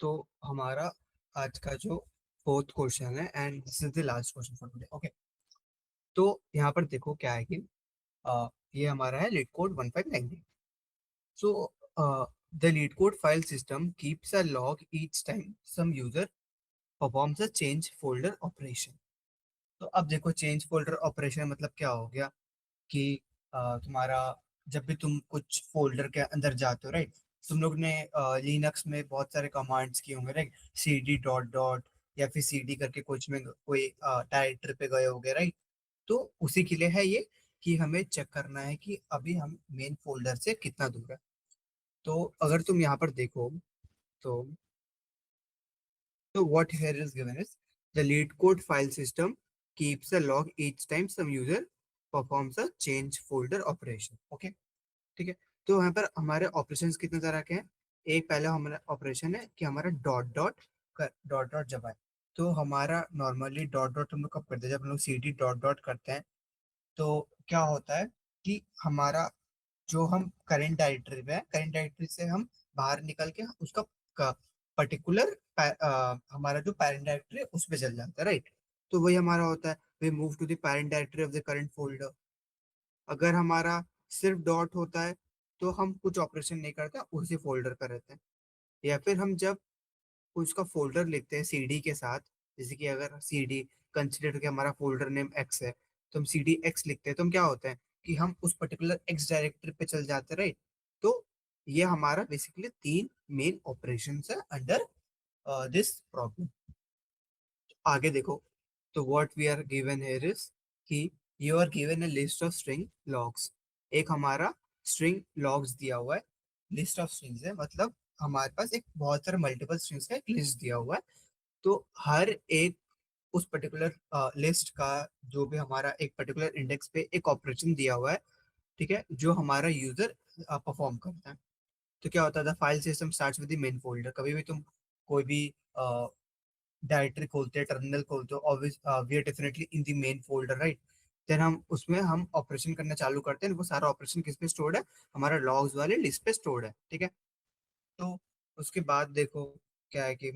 तो हमारा आज का जो फोर्थ क्वेश्चन है and this is the last question for today. Okay, तो यहाँ पर देखो क्या है कि ये हमारा है LeetCode 1590। So the LeetCode file system keeps a log each time some user performs a change folder operation. तो अब देखो चेंज फोल्डर ऑपरेशन मतलब क्या हो गया कि तुम्हारा जब भी तुम कुछ फोल्डर के अंदर जाते हो, राइट। तुम लोग ने लिनक्स में बहुत सारे कमांड्स किए होंगे, राइट। cd डॉट डॉट या फिर cd करके कुछ में कोई डायरेक्टरी पे गए होंगे, राइट। तो उसी के लिए है ये कि हमें चेक करना है कि अभी हम मेन फोल्डर से कितना दूर है। तो अगर तुम यहाँ पर देखो तो what here is given is the lead code file system keeps a log each time some user performs a change folder operation. Okay, ठीक है। तो यहाँ पर हमारे ऑपरेशंस कितने तरह के हैं। एक पहला हमारा ऑपरेशन है कि हमारा डॉट डॉट डॉट डॉट जब आए। तो हमारा नॉर्मली डॉट डॉट हम लोग कब करते हैं, जब हम लोग सीडी डॉट डॉट करते हैं तो क्या होता है कि हमारा जो हम करंट डायरेक्टरी पे है, करंट डायरेक्टरी से हम बाहर निकल के उसका पर्टिकुलर हमारा जो पेरेंट डायरेक्टरी है उस पे चल जाता है, राइट। तो वही हमारा होता है we move to the parent directory of the current folder. अगर हमारा सिर्फ डॉट होता है तो हम कुछ ऑपरेशन नहीं करते, उसी फोल्डर पर रहते हैं। या फिर हम जब उसका फोल्डर लिखते हैं सीडी के साथ, जैसे कि अगर सीडी कंसिडर करके हमारा फोल्डर नेम एक्स है तो हम सीडी एक्स लिखते हैं, तो हम क्या होता है कि हम उस पर्टिकुलर एक्स डायरेक्टरी पे चल जाते हैं, राइट। तो ये हमारा बेसिकली तीन मेन ऑपरेशन है अंडर दिस प्रॉब्लम। आगे देखो, तो what we are given here is कि you are given a list of string logs. एक हमारा स्ट्रिंग लॉग्स दिया हुआ है, लिस्ट ऑफ स्ट्रिंग्स है मतलब हमारे पास एक बहुत सारे मल्टीपल स्ट्रिंग्स का एक लिस्ट दिया हुआ है। तो हर एक उस पर्टिकुलर लिस्ट का जो भी हमारा एक पर्टिकुलर इंडेक्स पे एक ऑपरेशन दिया हुआ है, ठीक है, जो हमारा यूजर परफॉर्म करता है। तो क्या होता है, file system starts with the main folder. कभी भी तुम कोई भी डायरेक्टरी खोलते हैं, टर्मिनल खोलते हो, obvious we are definitely in the main folder, right. Then हम उसमें हम ऑपरेशन करना चालू करते हैं। वो सारा ऑपरेशन किस पे स्टोर्ड है, हमारा लॉग्स वाले लिस्ट पे स्टोर्ड है, ठीक है। तो उसके बाद देखो क्या है कि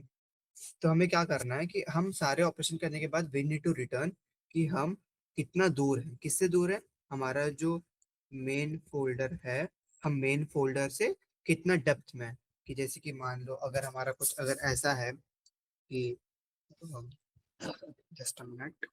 तो हमें क्या करना है कि हम सारे ऑपरेशन करने के बाद वी नीड टू रिटर्न कि हम कितना दूर है, किससे दूर है, हमारा जो मेन फोल्डर है, हम मेन फोल्डर से कितना डेप्थ में है। कि जैसे कि मान लो अगर हमारा कुछ अगर ऐसा है कि just a minute,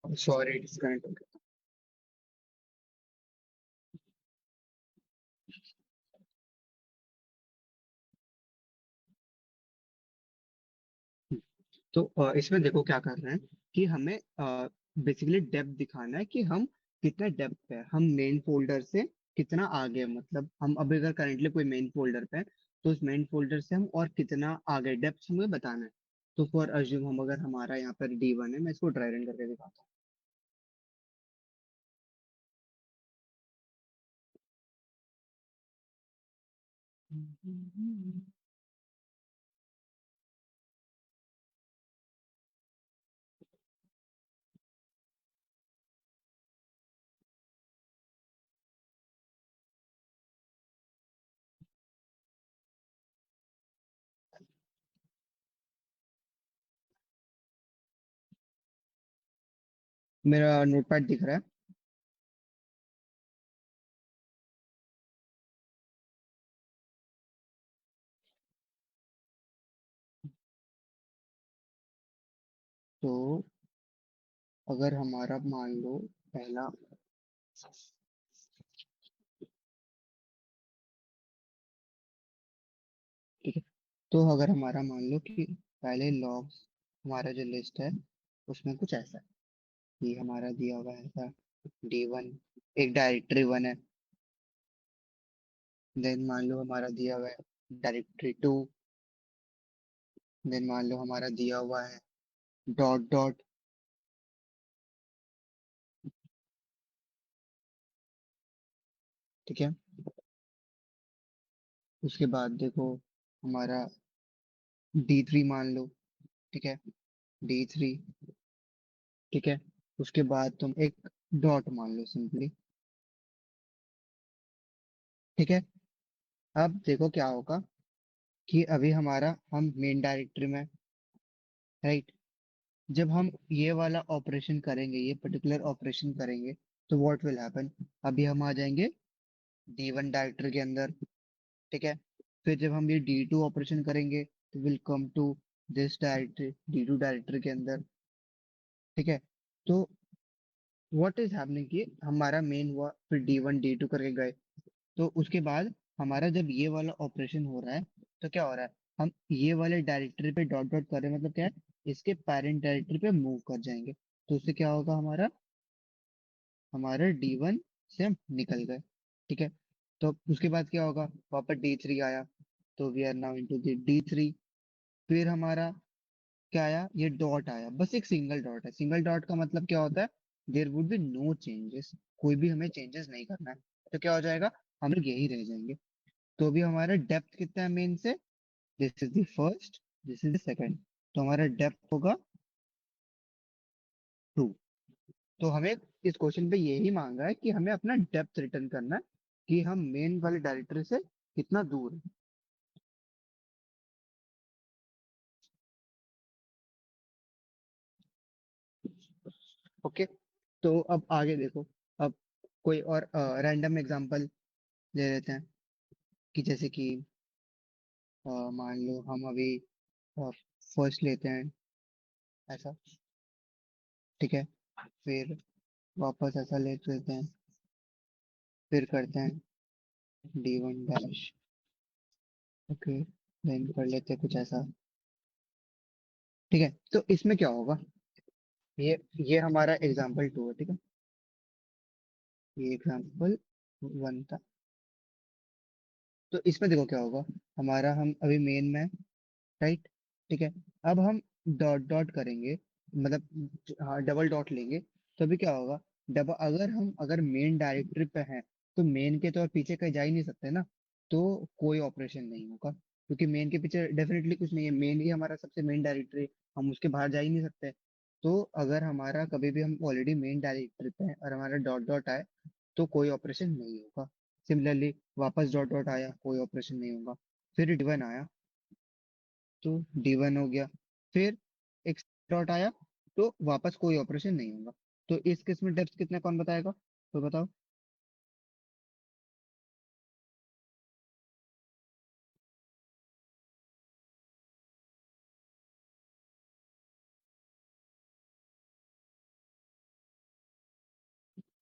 sorry disconnect हो गया। तो इसमें देखो क्या कर रहे हैं कि हमें बेसिकली डेप्थ दिखाना है कि हम कितना डेप्थ पे है, हम मेन फोल्डर से कितना आगे हैं। मतलब हम अभी अगर करंटली कोई मेन फोल्डर पे हैं तो उस मेन फोल्डर से हम और कितना आगे डेप्थ हमें बताना है। तो फॉर अज्यूम हम अगर हमारा यहाँ पर D1 है, मैं इसको ड्राई रन करके दिखाता हूँ। मेरा नोटपैड दिख रहा है। तो अगर हमारा मान लो पहला, ठीक है, तो अगर हमारा मान लो कि पहले लॉग्स हमारा जो लिस्ट है उसमें कुछ ऐसा है कि हमारा दिया हुआ है ऐसा D1 एक डायरेक्टरी वन है। देन मान लो हमारा दिया हुआ है डायरेक्टरी 2। देन मान लो हमारा दिया हुआ है डॉट डॉट। ठीक है। उसके बाद देखो हमारा D3 मान लो। ठीक है। D3। ठीक है। उसके बाद तुम एक डॉट मान लो सिंपली। ठीक है। अब देखो क्या होगा कि अभी हमारा हम मेन डायरेक्टरी में, राइट। जब हम ये वाला ऑपरेशन करेंगे, ये पर्टिकुलर ऑपरेशन करेंगे, तो व्हाट विल हैपन। अभी हम आ जाएंगे D1 डायरेक्टरी के अंदर। ठीक है। फिर जब हम ये D2 ऑपरेशन करेंगे तो will come to this directory, D2 directory के अंदर। ठीक है। तो व्हाट इज हैपनिंग कि हमारा मेन हुआ, फिर D1 D2 करके गए। तो उसके बाद हमारा जब ये वाला ऑपरेशन हो रहा है, तो क्या हो रहा है, हम ये वाले डायरेक्टरी पे डॉट डॉट कर रहे हैं, मतलब क्या है, इसके पेरेंट डायरेक्टरी पे मूव कर जाएंगे। तो उससे क्या होगा, हमारा हमारा D1 से हम निकल गए। ठीक है। तो उसके बाद क्या होगा, वापस D3 आया, तो we are now into D3। फिर हमारा क्या आया, ये डॉट आया, बस एक सिंगल डॉट है। सिंगल डॉट का मतलब क्या होता है, there would be no changes, कोई भी हमें चेंजेस नहीं करना है। तो क्या हो जाएगा, हम लोग यही रह जाएंगे। तो अभी हमारा डेप्थ कितना है मेन से, this is the first, this is the second. तो हमारा डेप्थ होगा 2। तो हमें इस क्वेश्चन पे यही मांगा है कि हमें अपना डेप्थ रिटर्न करना है, कि हम मेन वाले डायरेक्टरी से कितना दूर है। ओके। तो अब आगे देखो। अब कोई और रैंडम एग्जांपल ले लेते हैं, कि जैसे कि मान लो हम अभी फर्स्ट लेते हैं ऐसा। ठीक है। फिर वापस ऐसा ले लेते हैं, फिर करते हैं D1 डैश। ओके। देन कर लेते हैं कुछ ऐसा। ठीक है। तो इसमें क्या होगा, ये हमारा एग्जाम्पल 2 है। ठीक है। ये एग्जाम्पल 1 था। तो इसमें देखो क्या होगा, हमारा हम अभी मेन में, राइट। ठीक है। अब हम डॉट डॉट करेंगे, मतलब हाँ डबल डॉट लेंगे। तो अभी क्या होगा, डबल अगर मेन डायरेक्टरी पे हैं, तो मेन के तो और पीछे कहीं जा ही नहीं सकते ना। तो कोई ऑपरेशन नहीं होगा, क्योंकि मेन के पीछे डेफिनेटली कुछ नहीं है, मेन ही हमारा सबसे मेन डायरेक्टरी, हम उसके बाहर जा ही नहीं सकते। तो अगर हमारा कभी भी हम ऑलरेडी मेन डायरेक्टरी पे हैं और हमारा डॉट डॉट आए, तो कोई ऑपरेशन नहीं होगा। सिमिलरली वापस डॉट डॉट आया, कोई ऑपरेशन नहीं होगा। फिर D1 आया, तो D1 हो गया। फिर एक डॉट आया, तो वापस कोई ऑपरेशन नहीं होगा। तो इस केस में डेप्थ कितना, कौन बताएगा, तो बताओ।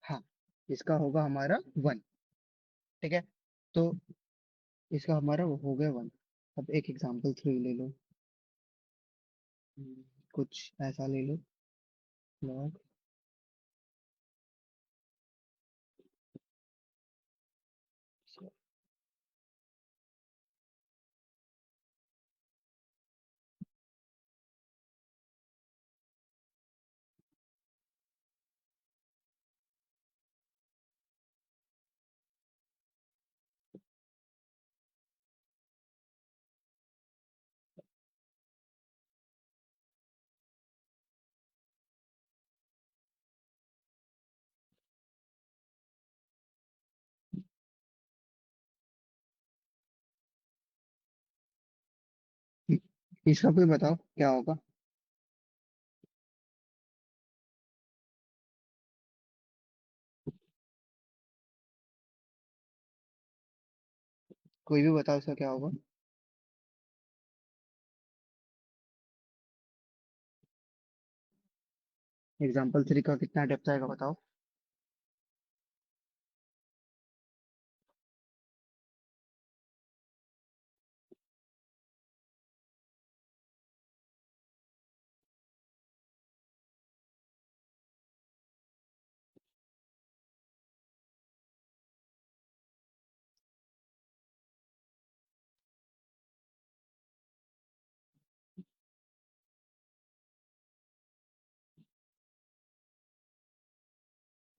हाँ, इसका होगा हमारा 1। ठीक है। तो इसका हमारा वो हो गया 1। अब एक एग्जाम्पल 3 ले लो। कुछ ऐसा ले लो, लॉग। इसका कोई बताओ क्या होगा। कोई भी बताओ इसका क्या होगा। एग्जाम्पल 3 का कितना डेप्थ आएगा बताओ।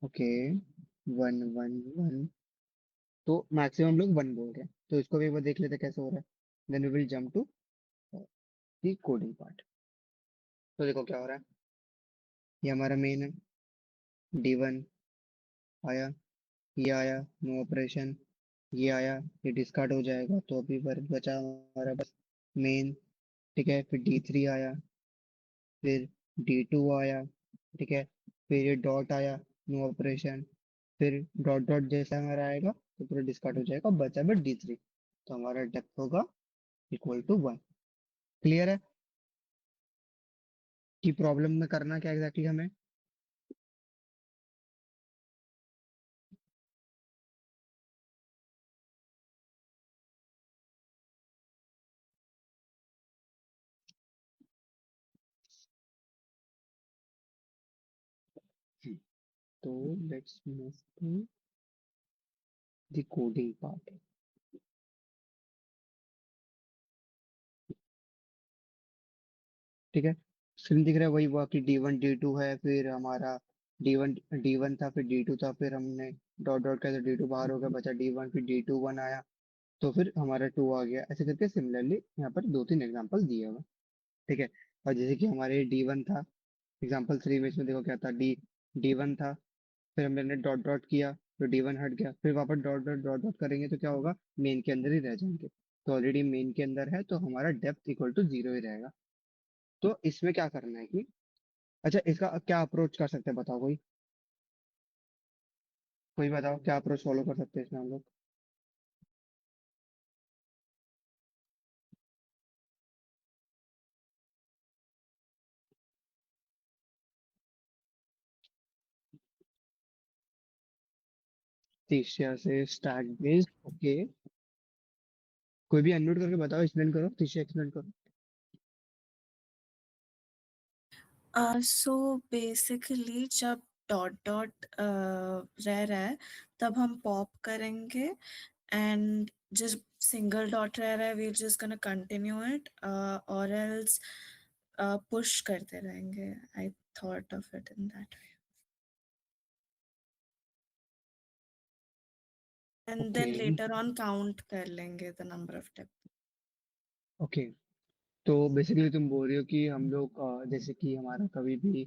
ओके, 1 1 1। तो मैक्सिमम लोग 1 बोल रहे हैं, तो इसको भी एक बार देख लेते हैं कैसे हो रहा है। Then we will jump to the coding part. तो देखो क्या हो रहा है। ये हमारा मेन है, D1 आया, ये आया, नो ऑपरेशन, ये आया, ये डिस्कार्ड हो जाएगा, तो अभी बचा हमारा बस मेन। ठीक है, फिर D3 आया, फिर D2 आया। ठीक है, फिर ये डॉट आया, नो ऑपरेशन, फिर डॉट डॉट जैसा हमारा आएगा तो पूरा डिस्कार्ड हो जाएगा, बचा बस D3। तो हमारा डेप्थ होगा इक्वल टू 1। क्लियर है कि प्रॉब्लम में करना क्या एग्जैक्टली हमें। तो let's move to the coding part. ठीक है, स्क्रीन दिख रहा है वही हुआ कि D1 D2 है, फिर हमारा डी वन था, फिर D2 था, फिर हमने डॉट डॉट किया तो D2 बाहर हो गया, बचा D1, फिर D2 1 आया, तो फिर हमारा 2 आ गया। ऐसे करके सिमिलरली यहाँ पर 2 3 एग्जांपल दिए हुए हैं। ठीक है, और जैसे कि हमारे D1 था, एग्जांपल 3 में, इसमें देखो क्या था, D1 था, फिर हमने डॉट डॉट किया तो D1 हट गया, फिर वापस डॉट डॉट डॉट डॉट करेंगे तो क्या होगा, मेन के अंदर ही रह जाएंगे। तो ऑलरेडी मेन के अंदर है तो हमारा डेप्थ इक्वल टू 0 ही रहेगा। तो इसमें क्या करना है कि, अच्छा इसका क्या अप्रोच कर सकते हैं बताओ कोई। कोई बताओ क्या अप्रोच फॉलो कर सकते हैं इसमें हम लोग। तीसरा से स्टैक बेस्ड, ओके। कोई भी अनम्यूट करके बताओ, एक्सप्लेन करो, तीसरा एक्सप्लेन करो। सो बेसिकली जब डॉट डॉट रह रहा है तब हम पॉप करेंगे एंड just सिंगल डॉट रह रहा है we're just gonna continue it or else push करते रहेंगे. I thought of it in that way and okay then later on count कर लेंगे the number of tips. Okay, तो basically तुम बोल रही हो कि हम लोग जैसे कि हमारा कभी भी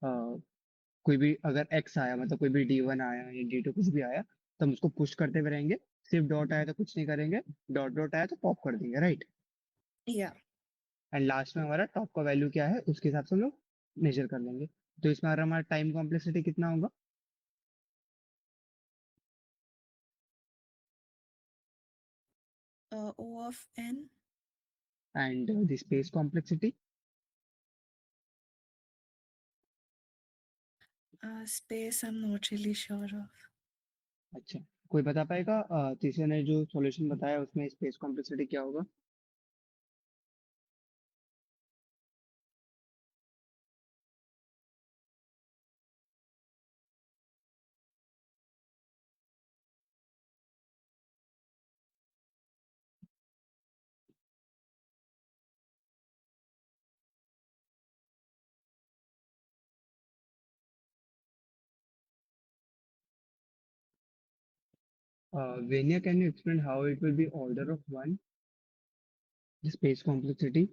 कोई भी अगर एक्स आया, मतलब कोई भी D1 आया या D2 कुछ भी आया, तो हम उसको पुश करते हुए रहेंगे। सिर्फ डॉट आया तो कुछ नहीं करेंगे, डॉट डॉट आया तो पॉप कर देंगे, राइट। Yeah. एंड लास्ट में हमारा टॉप का वैल्यू क्या है उसके हिसाब से हम लोग मेजर कर लेंगे। तो इसमें हमारा टाइम कॉम्प्लेक्सिटी कितना होगा। O of n. And the space complexity. Space I'm not really sure of. अच्छा, कोई बता पाएगा तीसरे ने जो सॉल्यूशन बताया उसमें स्पेस कॉम्प्लेक्सिटी क्या होगा। वेनिया, can you explain how it will be order of one, space complexity.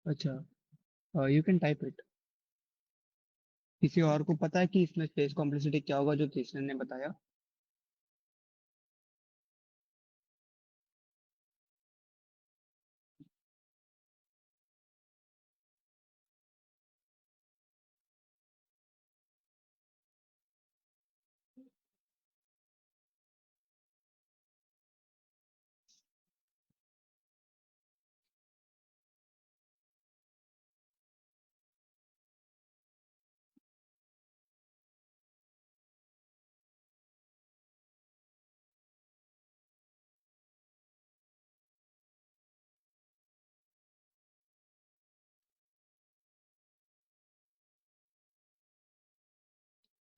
अच्छा, यू कैन टाइप इट। किसी और को पता है कि इसमें स्पेस कॉम्प्लेक्सिटी क्या होगा जो तीसरे ने बताया।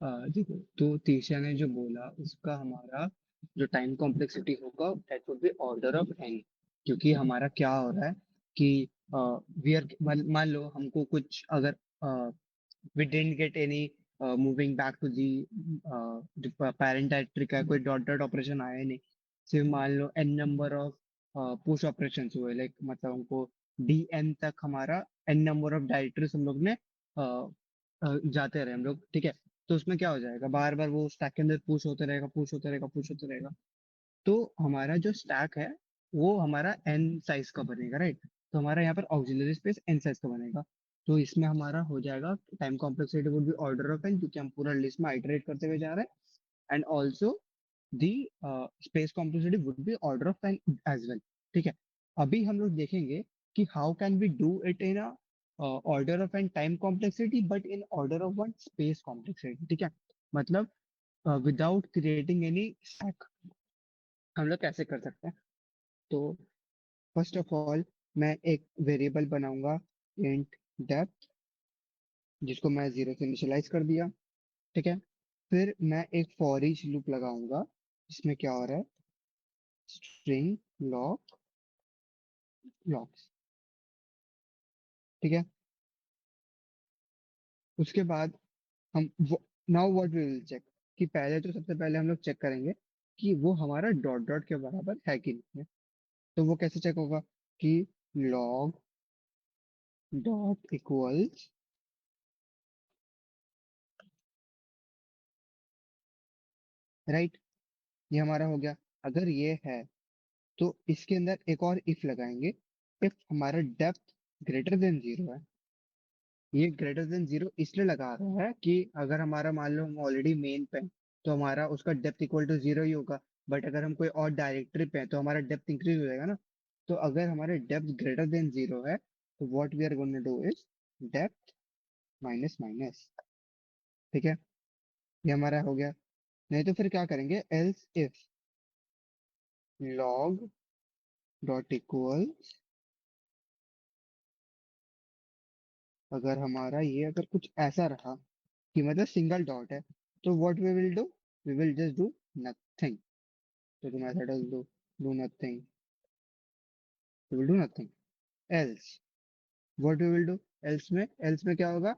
देखो, तो तीसरा ने जो बोला उसका हमारा जो टाइम कॉम्प्लेक्सिटी होगा that would be order of N, क्योंकि हमारा क्या हो रहा है कि वी आर, मान लो हमको कुछ अगर we didn't get any moving back to the parent directory का कोई डॉट डॉट ऑपरेशन आया ही नहीं, सिर्फ मान लो n number of push operation हुए, लाइक मतलब हमको dn तक हमारा n नंबर ऑफ डायरेक्टरीज हम लोग ने जाते रहे हम लोग, ठीक है। तो उसमें क्या हो जाएगा, बार बार वो स्टैक के अंदर पुश होते रहेगा, पुश होते रहेगा, पुश होते रहेगा। तो हमारा जो स्टैक है वो हमारा एन साइज का बनेगा, राइट। तो हमारा यहाँ पर ऑक्सिलरी स्पेस एन साइज का बनेगा। तो इसमें हमारा हो जाएगा time complexity would be order of N, क्योंकि हम पूरा लिस्ट में आइटरेट करते हुए जा रहे हैं। And also the space complexity would be order of N as well, ठीक है। अभी हम लोग देखेंगे कि how can we do it in a order of N time complexity but in order of one space complexity, ठीक है। मतलब विदाउट क्रिएटिंग एनी स्टैक हम लोग कैसे कर सकते हैं। तो फर्स्ट ऑफ ऑल मैं एक वेरिएबल बनाऊंगा इंट डेप्थ, जिसको मैं जीरो से इनिशियलाइज कर दिया, ठीक है। फिर मैं एक फॉर ईच लूप लगाऊंगा जिसमें क्या हो रहा है, स्ट्रिंग लॉग लॉग्स, ठीक है। उसके बाद हम now what we will check, कि पहले तो सबसे पहले हम लोग चेक करेंगे कि वो हमारा डॉट डॉट के बराबर है कि नहीं है। तो वो कैसे चेक होगा कि लॉग डॉट इक्वल्स, राइट, ये हमारा हो गया। अगर ये है तो इसके अंदर एक और इफ लगाएंगे, इफ हमारा डेप्थ ग्रेटर देन जीरो है। ये ग्रेटर देन जीरो इसलिए लगा रहा है कि अगर हमारा मान लो हम ऑलरेडी मेन पे हैं, तो हमारा उसका डेप्थ इक्वल टू जीरो ही होगा। बट अगर हम कोई और डायरेक्टरी पे हैं तो हमारा डेप्थ इंक्रीज हो जाएगा ना। तो अगर हमारे डेप्थ ग्रेटर देन जीरो है तो what we are going to do is depth minus minus, ठीक है। ये हमारा हो गया। नहीं तो फिर क्या करेंगे, else if log dot equal, अगर हमारा ये अगर कुछ ऐसा रहा कि मतलब सिंगल डॉट है, तो what we will do, we will just do nothing. तो the method is do nothing, we will do nothing else, what we will do, else में क्या होगा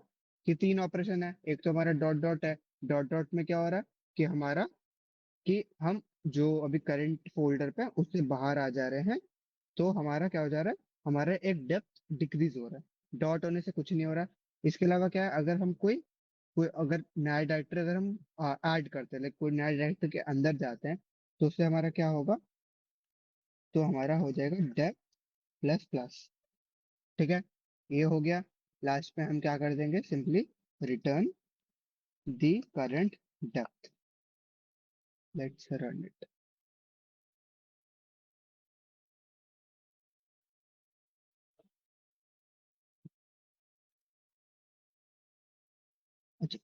कि तीन ऑपरेशन है। एक तो हमारा डॉट डॉट है, डॉट डॉट में क्या हो रहा है कि हमारा, कि हम जो अभी करंट फोल्डर पे हैं, उससे बाहर आ जा रहे हैं। तो हमारा क्या हो जा रहा है, हमारा एक डेप्थ डिक्रीज हो रहा है, डॉट होने से कुछ नहीं हो रहा है। इसके अलावा क्या है, अगर हम कोई कोई अगर नया डायरेक्टर अगर हम ऐड करते हैं, लाइक कोई नया डायरेक्टर के अंदर जाते हैं, तो उससे हमारा क्या होगा, तो हमारा हो जाएगा डेप्थ प्लस प्लस, ठीक है। ये हो गया। लास्ट में हम क्या कर देंगे, simply return the current depth, let's run it. अच्छा,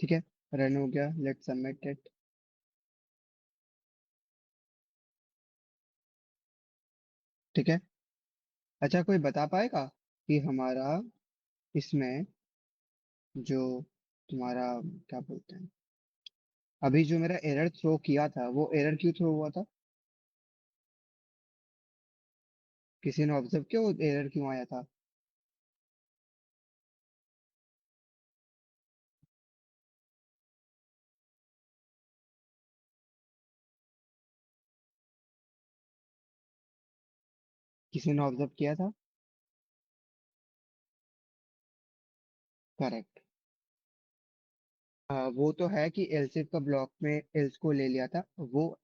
ठीक है, रन हो गया, लेट्स सबमिट इट। ठीक है। अच्छा, कोई बता पाएगा कि हमारा इसमें जो तुम्हारा क्या बोलते हैं, अभी जो मेरा एरर थ्रो किया था वो एरर क्यों थ्रो हुआ था, किसी ने ऑब्जर्व किया वो एरर क्यों आया था। किसी ने ऑब्जर्व किया था। करेक्ट। वो तो है कि एल्सिफ का ब्लॉक में एल्स को ले लिया था, वो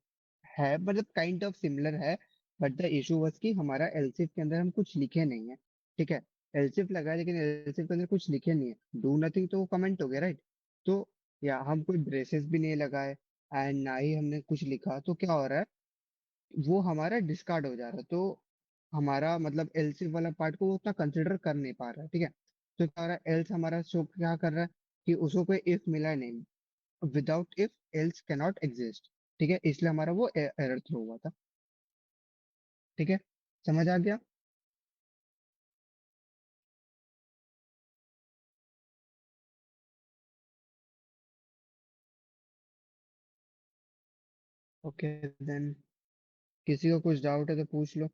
है मतलब काइंड ऑफ सिमिलर है। बट द इशू वाज कि हमारा एलसिफ के अंदर हम कुछ लिखे नहीं है, ठीक है। एलसिफ लगा है लेकिन एलसिफ के अंदर कुछ लिखे नहीं है, डू नथिंग तो वो कमेंट हो गया, राइट। तो या हम कोई ब्रेसेस भी नहीं लगाए एंड ना ही हमने कुछ लिखा, तो क्या हो रहा है, वो हमारा डिस्कार्ड हो जा रहा है। तो हमारा मतलब एल्स वाला पार्ट को वो उतना कंसिडर कर नहीं पा रहा है, ठीक है। तो क्या हो रहा है, एल्स हमारा शो क्या कर रहा है कि उसको कोई इफ मिला नहीं, without if else can not exist, ठीक है, इसलिए हमारा वो एरर थ्रो हुआ था, ठीक है। समझ आ गया? ओके देन, किसी को कुछ डाउट है तो पूछ लो।